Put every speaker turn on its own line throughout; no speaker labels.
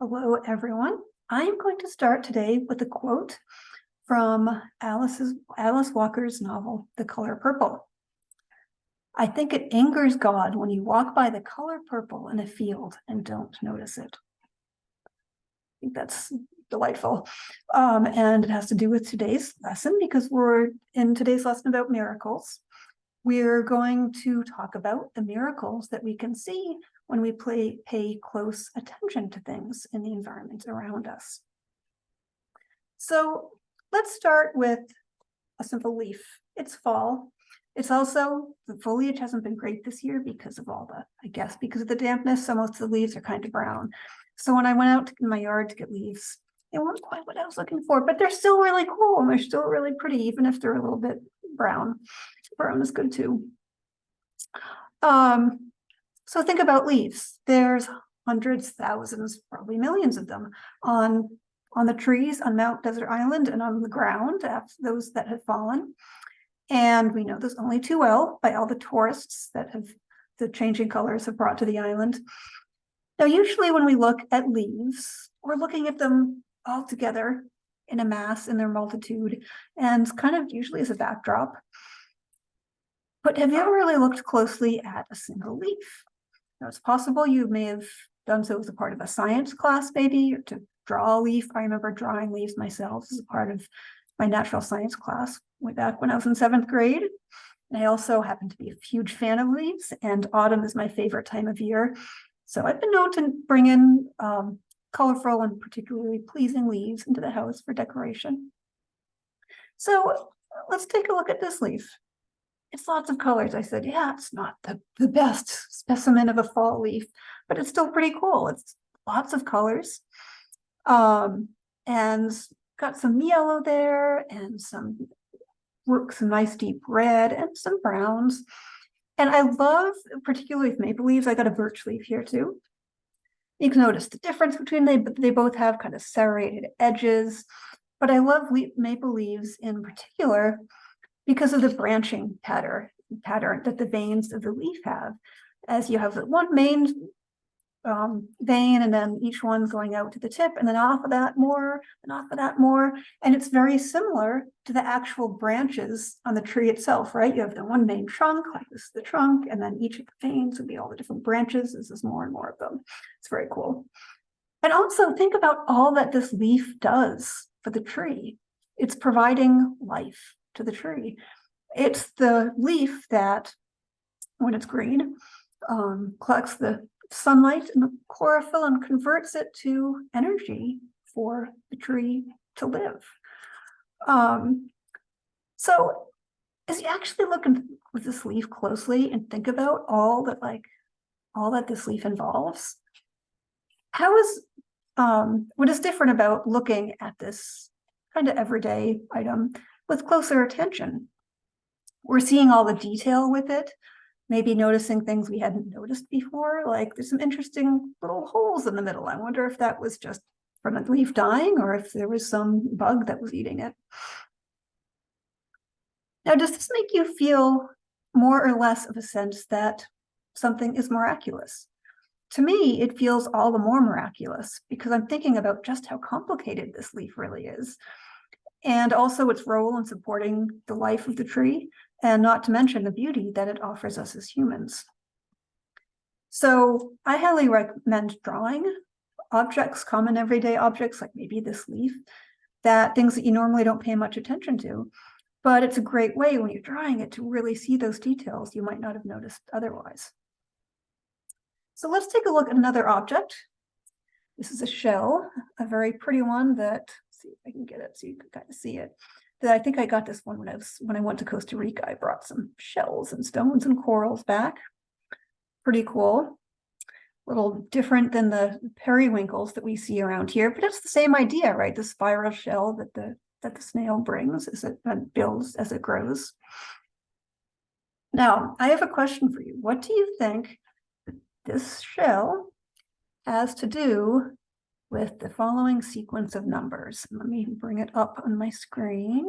Hello, everyone. I'm going to start today with a quote from Alice Walker's novel, The Color Purple. I think it angers God when you walk by the color purple in a field and don't notice it. I think that's delightful. And it has to do with today's lesson because we're in today's lesson about miracles. We're going to talk about the miracles that we can see when we pay close attention to things in the environment around us. So let's start with a simple leaf. It's fall. It's also, the foliage hasn't been great this year because of because of the dampness, so most of the leaves are kind of brown. So when I went out in my yard to get leaves, they weren't quite what I was looking for, but they're still really cool and they're still really pretty, even if they're a little bit brown. Brown is good too. So think about leaves. There's hundreds, thousands, probably millions of them on the trees on Mount Desert Island and on the ground, those that have fallen. And we know this only too well by all the tourists that the changing colors have brought to the island. Now, usually when we look at leaves, we're looking at them all together in a mass in their multitude and kind of usually as a backdrop. But have you ever really looked closely at a single leaf? Now, it's possible you may have done so as a part of a science class, maybe, or to draw a leaf. I remember drawing leaves myself as a part of my natural science class way back when I was in 7th grade. And I also happen to be a huge fan of leaves, and autumn is my favorite time of year. So I've been known to bring in colorful and particularly pleasing leaves into the house for decoration. So let's take a look at this leaf. It's lots of colors. I said, yeah, it's not the best specimen of a fall leaf, but it's still pretty cool. It's lots of colors. And got some yellow there and some nice deep red and some browns. And I love, particularly with maple leaves, I got a birch leaf here too. You can notice the difference between them, but they both have kind of serrated edges. But I love maple leaves in particular because of the branching pattern that the veins of the leaf have. As you have one main vein, and then each one going out to the tip, and then off of that more, and off of that more. And it's very similar to the actual branches on the tree itself, right? You have the one main trunk, like this is the trunk, and then each of the veins would be all the different branches. This is more and more of them. It's very cool. And also think about all that this leaf does for the tree. It's providing life to the tree. It's the leaf that, when it's green, collects the sunlight and the chlorophyll and converts it to energy for the tree to live. So as you actually look with this leaf closely and think about all that this leaf involves, what is different about looking at this kind of everyday item with closer attention? We're seeing all the detail with it, maybe noticing things we hadn't noticed before, like there's some interesting little holes in the middle. I wonder if that was just from a leaf dying or if there was some bug that was eating it. Now, does this make you feel more or less of a sense that something is miraculous? To me, it feels all the more miraculous because I'm thinking about just how complicated this leaf really is, and also its role in supporting the life of the tree, and not to mention the beauty that it offers us as humans. So I highly recommend drawing objects, common everyday objects, like maybe this leaf, things that you normally don't pay much attention to. But it's a great way when you're drawing it to really see those details you might not have noticed otherwise. So let's take a look at another object. This is a shell, a very pretty one that, let's see if I can get it so you can kind of see it. I think I got this one when I went to Costa Rica. I brought some shells and stones and corals back. Pretty cool. A little different than the periwinkles that we see around here, but it's the same idea, right? The spiral shell that the snail brings as it builds, as it grows. Now, I have a question for you. What do you think this shell has to do with the following sequence of numbers? Let me bring it up on my screen.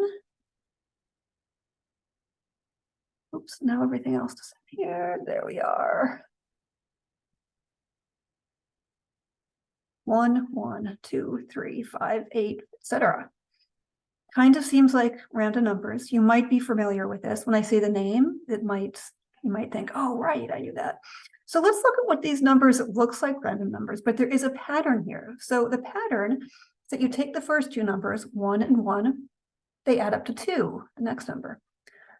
Oops, now everything else disappeared. There we are. 1, 1, 2, 3, 5, 8, etc. Kind of seems like random numbers. You might be familiar with this. When I say the name, you might think, oh, right, I knew that. So let's look at what these numbers, it looks like random numbers, but there is a pattern here. So the pattern is that you take the first two numbers, 1 and 1, they add up to 2, the next number.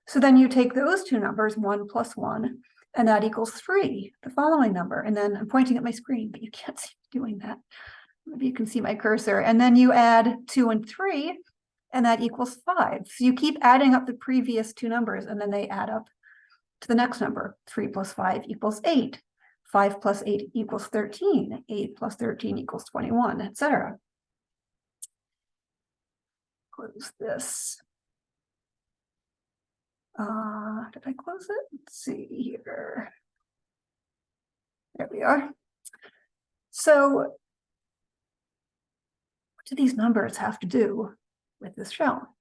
So then you take those two numbers, 1 plus 1, and that equals 3, the following number. And then I'm pointing at my screen, but you can't see me doing that. Maybe you can see my cursor. And then you add 2 and 3, and that equals 5. So you keep adding up the previous two numbers, and then they add up to the next number. 3 plus 5 equals 8. 5 plus 8 equals 13. 8 plus 13 equals 21, etc. Close this. Did I close it? Let's see here. There we are. So what do these numbers have to do with this shell?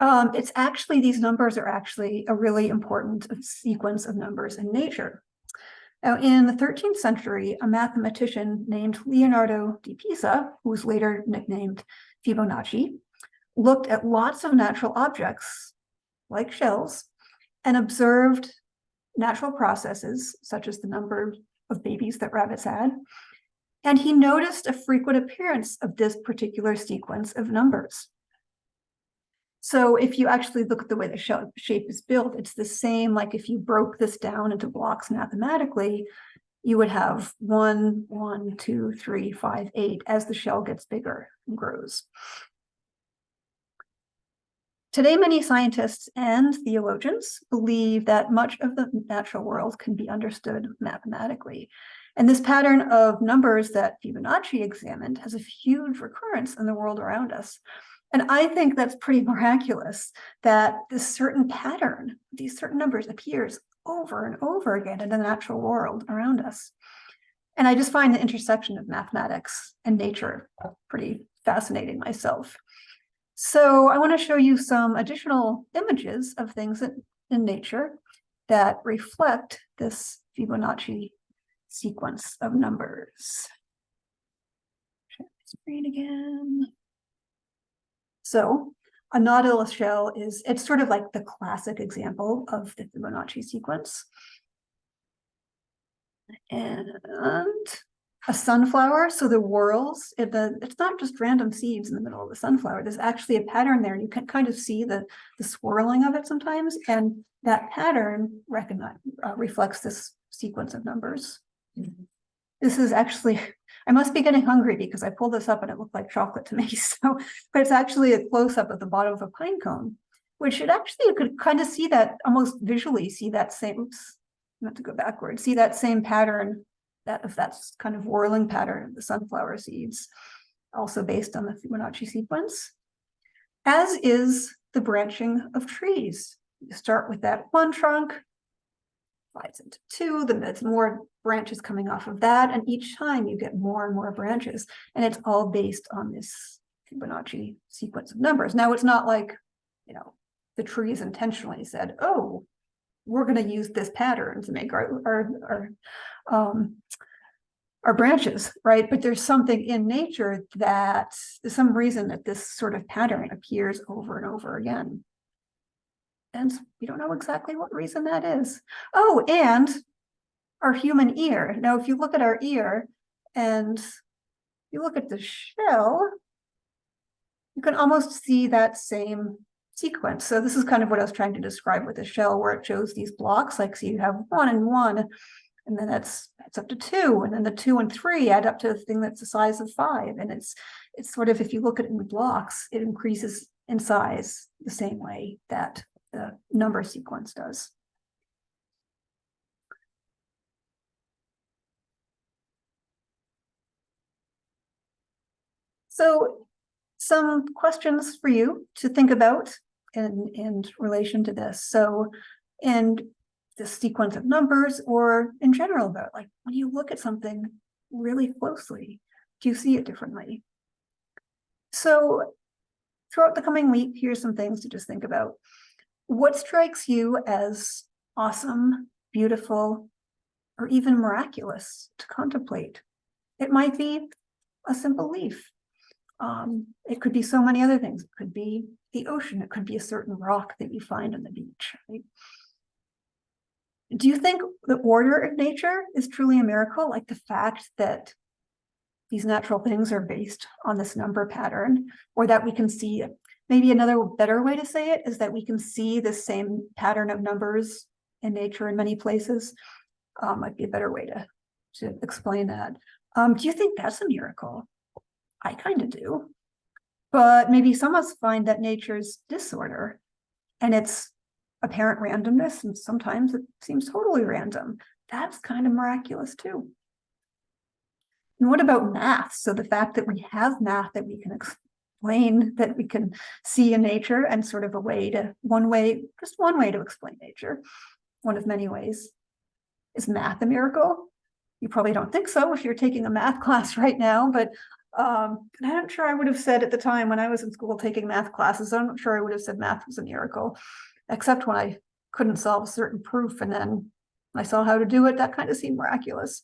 It's actually, these numbers are actually a really important sequence of numbers in nature. Now, in the 13th century, a mathematician named Leonardo di Pisa, who was later nicknamed Fibonacci, looked at lots of natural objects, like shells, and observed natural processes, such as the number of babies that rabbits had. And he noticed a frequent appearance of this particular sequence of numbers. So if you actually look at the way the shape is built, it's the same, like if you broke this down into blocks mathematically, you would have 1, 1, 2, 3, 5, 8 as the shell gets bigger and grows. Today, many scientists and theologians believe that much of the natural world can be understood mathematically. And this pattern of numbers that Fibonacci examined has a huge recurrence in the world around us. And I think that's pretty miraculous that this certain pattern, these certain numbers appears over and over again in the natural world around us. And I just find the intersection of mathematics and nature pretty fascinating myself. So I want to show you some additional images of things in nature that reflect this Fibonacci sequence of numbers. Share my screen again. So a nautilus shell it's sort of like the classic example of the Fibonacci sequence. And a sunflower, so the whorls, it's not just random seeds in the middle of the sunflower. There's actually a pattern there, and you can kind of see the swirling of it sometimes. And that pattern reflects this sequence of numbers. Mm-hmm. This is actually, I must be getting hungry because I pulled this up and it looked like chocolate to me. So, but it's actually a close-up at the bottom of a pine cone, which you could kind of see that, almost visually see that same, oops, not to go backwards, see that same pattern, that's kind of whirling pattern of the sunflower seeds, also based on the Fibonacci sequence, as is the branching of trees. You start with that one trunk, divides into two, then there's more branches coming off of that, and each time you get more and more branches, and it's all based on this Fibonacci sequence of numbers. Now, it's not like, the trees intentionally said, oh, we're going to use this pattern to make our branches, right? But there's something in nature that there's some reason that this sort of pattern appears over and over again. And we don't know exactly what reason that is. Oh, and our human ear. Now, if you look at our ear and you look at the shell, you can almost see that same sequence. So this is kind of what I was trying to describe with the shell, where it shows these blocks, like, so you have 1 and 1, and then that's up to 2, and then the 2 and 3 add up to a thing that's the size of 5. And it's sort of, if you look at it in blocks, it increases in size the same way that the number sequence does. So some questions for you to think about in relation to this. So in the sequence of numbers, or in general, about like when you look at something really closely, do you see it differently? So throughout the coming week, here's some things to just think about. What strikes you as awesome, beautiful, or even miraculous to contemplate It might be a simple leaf. It could be so many other things. It could be the ocean. It could be a certain rock that you find on the beach. Right? Do you think the order of nature is truly a miracle? Like the fact that these natural things are based on this number pattern, or that we can see, maybe another better way to say it is that we can see the same pattern of numbers in nature in many places. Might be a better way to explain that. Do you think that's a miracle? I kind of do. But maybe some of us find that nature's disorder and its apparent randomness, and sometimes it seems totally random. That's kind of miraculous too. And what about math? So the fact that we have math that we can explain, that we can see in nature, and sort of just one way to explain nature, one of many ways. Is math a miracle? You probably don't think so if you're taking a math class right now, but I'm not sure I would have said at the time when I was in school taking math classes, I'm not sure I would have said math was a miracle, except when I couldn't solve a certain proof and then I saw how to do it. That kind of seemed miraculous.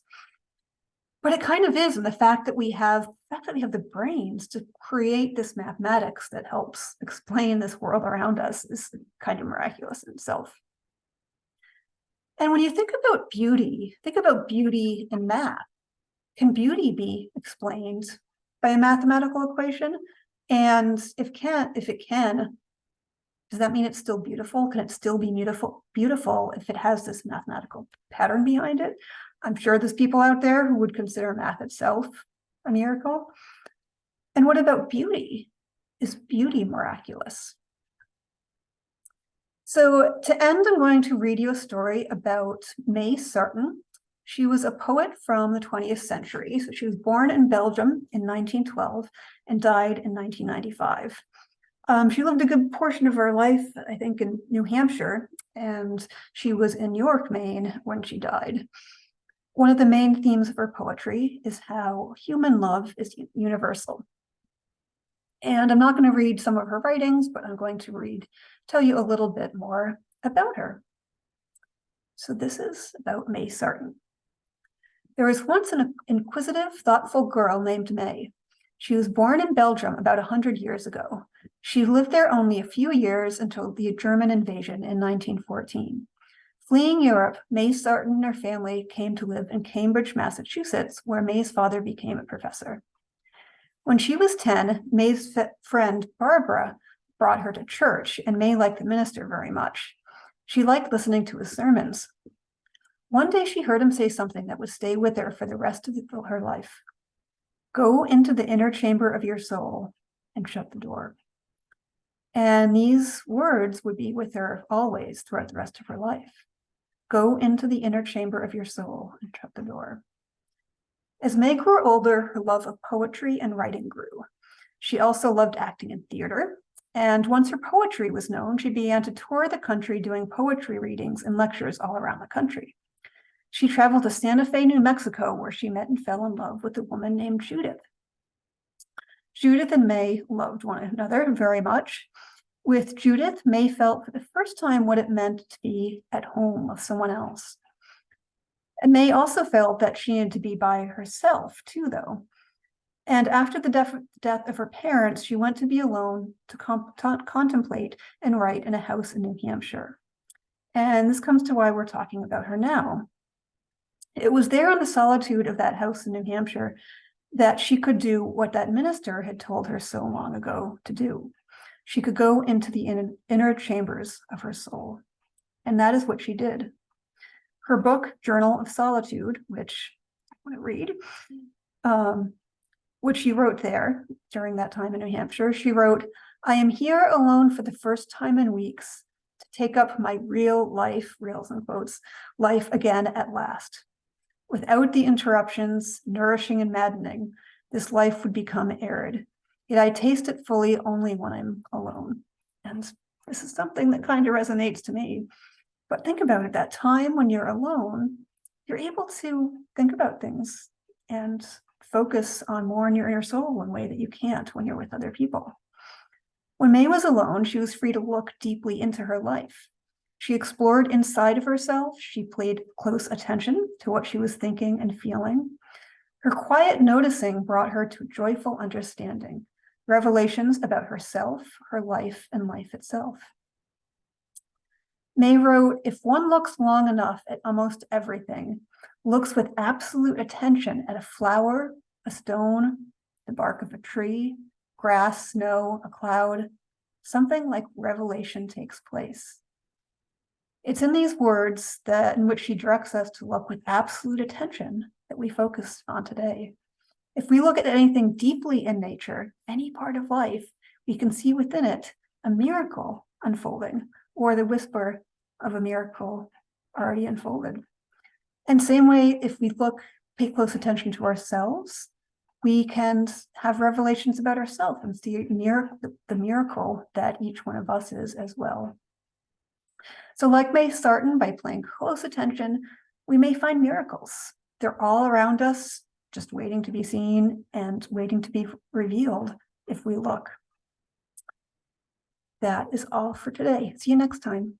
But it kind of is, and the fact that we have the brains to create this mathematics that helps explain this world around us is kind of miraculous in itself. And when you think about beauty in math. Can beauty be explained by a mathematical equation? And if it can, does that mean it's still beautiful? Can it still be beautiful if it has this mathematical pattern behind it? I'm sure there's people out there who would consider math itself a miracle. And what about beauty? Is beauty miraculous? So to end, I'm going to read you a story about May Sarton. She was a poet from the 20th century. So she was born in Belgium in 1912 and died in 1995. She lived a good portion of her life, I think, in New Hampshire, and she was in York, Maine when she died. One of the main themes of her poetry is how human love is universal. And I'm not going to read some of her writings, but I'm going to tell you a little bit more about her. So this is about May Sarton. There was once an inquisitive, thoughtful girl named May. She was born in Belgium about 100 years ago. She lived there only a few years until the German invasion in 1914. Fleeing Europe, May Sarton and her family came to live in Cambridge, Massachusetts, where May's father became a professor. When she was 10, May's friend Barbara brought her to church, and May liked the minister very much. She liked listening to his sermons. One day she heard him say something that would stay with her for the rest of her life. Go into the inner chamber of your soul and shut the door. And these words would be with her always throughout the rest of her life. Go into the inner chamber of your soul and shut the door. As May grew older, her love of poetry and writing grew. She also loved acting in theater, and once her poetry was known, she began to tour the country doing poetry readings and lectures all around the country. She traveled to Santa Fe, New Mexico, where she met and fell in love with a woman named Judith. Judith and May loved one another very much. With Judith, May felt for the first time what it meant to be at home with someone else. And May also felt that she needed to be by herself too, though. And after the death of her parents, she went to be alone to contemplate and write in a house in New Hampshire. And this comes to why we're talking about her now. It was there in the solitude of that house in New Hampshire that she could do what that minister had told her so long ago to do. She could go into the inner chambers of her soul. And that is what she did. Her book, Journal of Solitude, which I want to read, which she wrote there during that time in New Hampshire, she wrote, I am here alone for the first time in weeks to take up my real life, reals in quotes, life again at last. Without the interruptions, nourishing and maddening, this life would become arid. Yet I taste it fully only when I'm alone. And this is something that kind of resonates to me. But think about it, that time when you're alone, you're able to think about things and focus on more in your inner soul in a way that you can't when you're with other people. When May was alone, she was free to look deeply into her life. She explored inside of herself. She paid close attention to what she was thinking and feeling. Her quiet noticing brought her to joyful understanding, revelations about herself, her life, and life itself. May wrote, if one looks long enough at almost everything, looks with absolute attention at a flower, a stone, the bark of a tree, grass, snow, a cloud, something like revelation takes place. It's in these words that in which she directs us to look with absolute attention that we focus on today. If we look at anything deeply in nature, any part of life, we can see within it a miracle unfolding, or the whisper of a miracle already unfolded. And same way, if we pay close attention to ourselves, we can have revelations about ourselves and see the miracle that each one of us is as well. So like May Sarton, by paying close attention, we may find miracles. They're all around us, just waiting to be seen and waiting to be revealed if we look. That is all for today. See you next time.